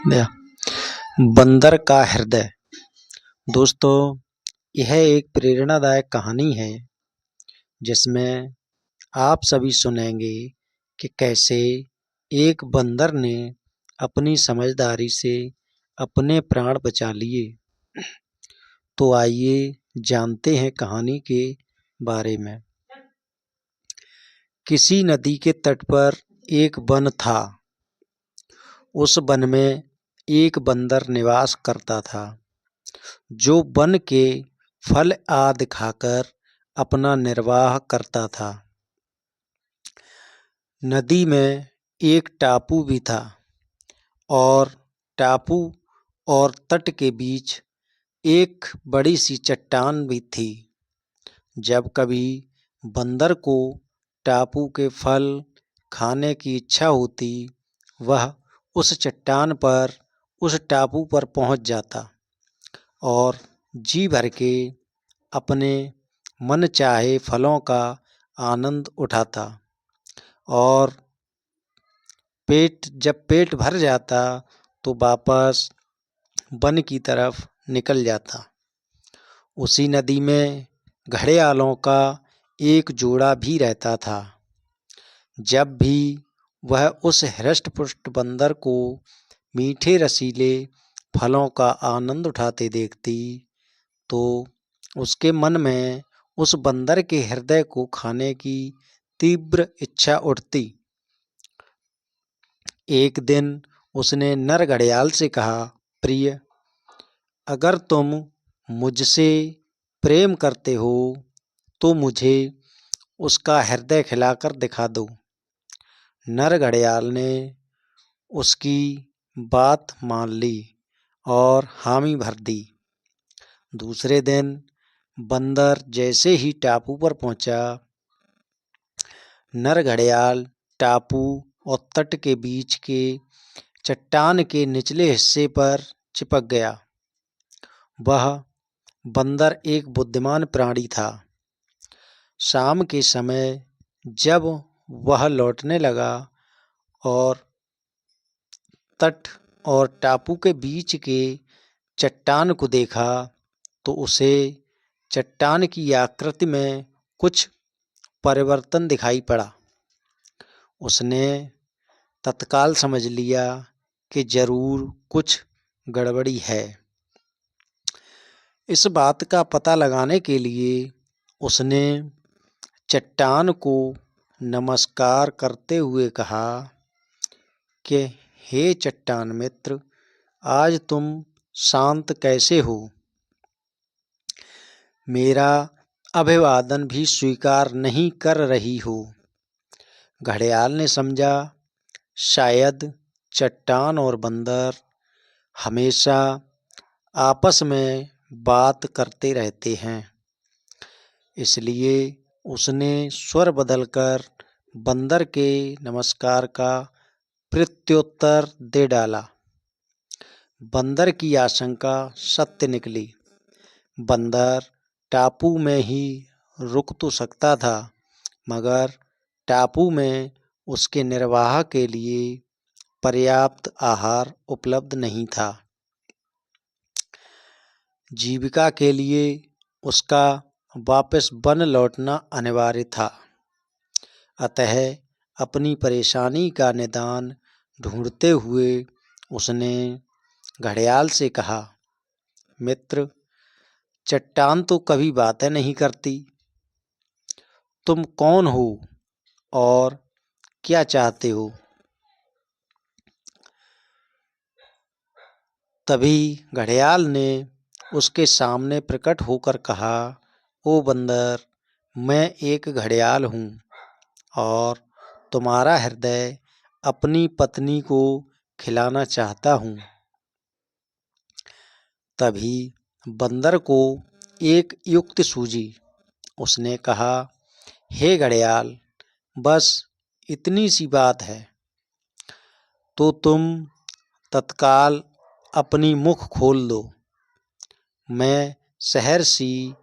या बंदर का हृदय। दोस्तों, यह एक प्रेरणादायक कहानी है जिसमें आप सभी सुनेंगे कि कैसे एक बंदर ने अपनी समझदारी से अपने प्राण बचा लिए। तो आइए जानते हैं कहानी के बारे में। किसी नदी के तट पर एक वन था। उस वन में एक बंदर निवास करता था जो वन के फल आदि खाकर अपना निर्वाह करता था। नदी में एक टापू भी था और टापू और तट के बीच एक बड़ी सी चट्टान भी थी। जब कभी बंदर को टापू के फल खाने की इच्छा होती, वह उस चट्टान पर, उस टापू पर पहुंच जाता और जी भर के अपने मन चाहे फलों का आनंद उठाता और जब पेट भर जाता तो वापस वन की तरफ निकल जाता। उसी नदी में घड़ियालों का एक जोड़ा भी रहता था। जब भी वह उस हृष्ट-पुष्ट बंदर को मीठे रसीले फलों का आनंद उठाते देखती, तो उसके मन में उस बंदर के हृदय को खाने की तीव्र इच्छा उठती। एक दिन उसने नर घड़ियाल से कहा, प्रिय, अगर तुम मुझसे प्रेम करते हो तो मुझे उसका हृदय खिलाकर दिखा दो। नर घड़ियाल ने उसकी बात मान ली और हामी भर दी। दूसरे दिन बंदर जैसे ही टापू पर पहुंचा, नर घड़ियाल टापू और तट के बीच के चट्टान के निचले हिस्से पर चिपक गया। वह बंदर एक बुद्धिमान प्राणी था। शाम के समय जब वह लौटने लगा और तट और टापू के बीच के चट्टान को देखा, तो उसे चट्टान की आकृति में कुछ परिवर्तन दिखाई पड़ा। उसने तत्काल समझ लिया कि जरूर कुछ गड़बड़ी है। इस बात का पता लगाने के लिए उसने चट्टान को नमस्कार करते हुए कहा कि हे चट्टान मित्र, आज तुम शांत कैसे हो? मेरा अभिवादन भी स्वीकार नहीं कर रही हो। घड़ियाल ने समझा, शायद चट्टान और बंदर हमेशा आपस में बात करते रहते हैं। इसलिए उसने स्वर बदलकर बंदर के नमस्कार का प्रत्युत्तर दे डाला। बंदर की आशंका सत्य निकली। बंदर टापू में ही रुक तो सकता था, मगर टापू में उसके निर्वाह के लिए पर्याप्त आहार उपलब्ध नहीं था। जीविका के लिए उसका वापस वन लौटना अनिवार्य था। अतः अपनी परेशानी का निदान ढूंढते हुए उसने घड़ियाल से कहा, मित्र, चट्टान तो कभी बातें नहीं करती। तुम कौन हो और क्या चाहते हो? तभी घड़ियाल ने उसके सामने प्रकट होकर कहा, ओ बंदर, मैं एक घड़ियाल हूँ और तुम्हारा हृदय अपनी पत्नी को खिलाना चाहता हूँ। तभी बंदर को एक युक्ति सूझी। उसने कहा, हे घड़ियाल, बस इतनी सी बात है, तो तुम तत्काल अपनी मुख खोल दो। मैं सहर्षि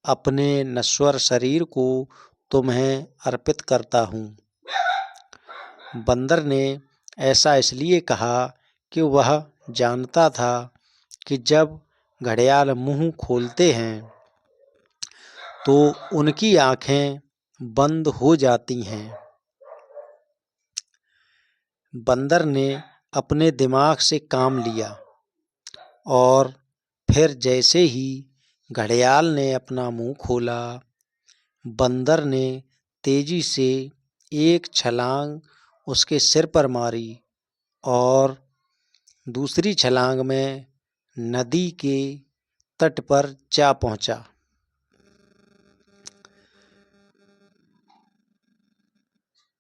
अपने नश्वर शरीर को तुम्हें अर्पित करता हूँ। बंदर ने ऐसा इसलिए कहा कि वह जानता था कि जब घड़ियाल मुंह खोलते हैं तो उनकी आंखें बंद हो जाती हैं। बंदर ने अपने दिमाग से काम लिया और फिर जैसे ही घड़ियाल ने अपना मुंह खोला, बंदर ने तेजी से एक छलांग उसके सिर पर मारी और दूसरी छलांग में नदी के तट पर जा पहुंचा।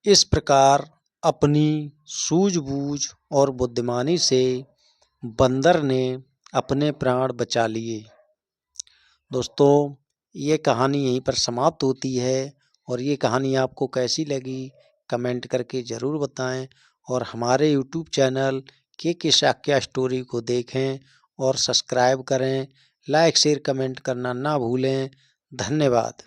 इस प्रकार अपनी सूझबूझ और बुद्धिमानी से बंदर ने अपने प्राण बचा लिए। दोस्तों, ये कहानी यहीं पर समाप्त होती है और ये कहानी आपको कैसी लगी कमेंट करके ज़रूर बताएं और हमारे यूट्यूब चैनल के शाक्या स्टोरी को देखें और सब्सक्राइब करें। लाइक शेयर कमेंट करना ना भूलें। धन्यवाद।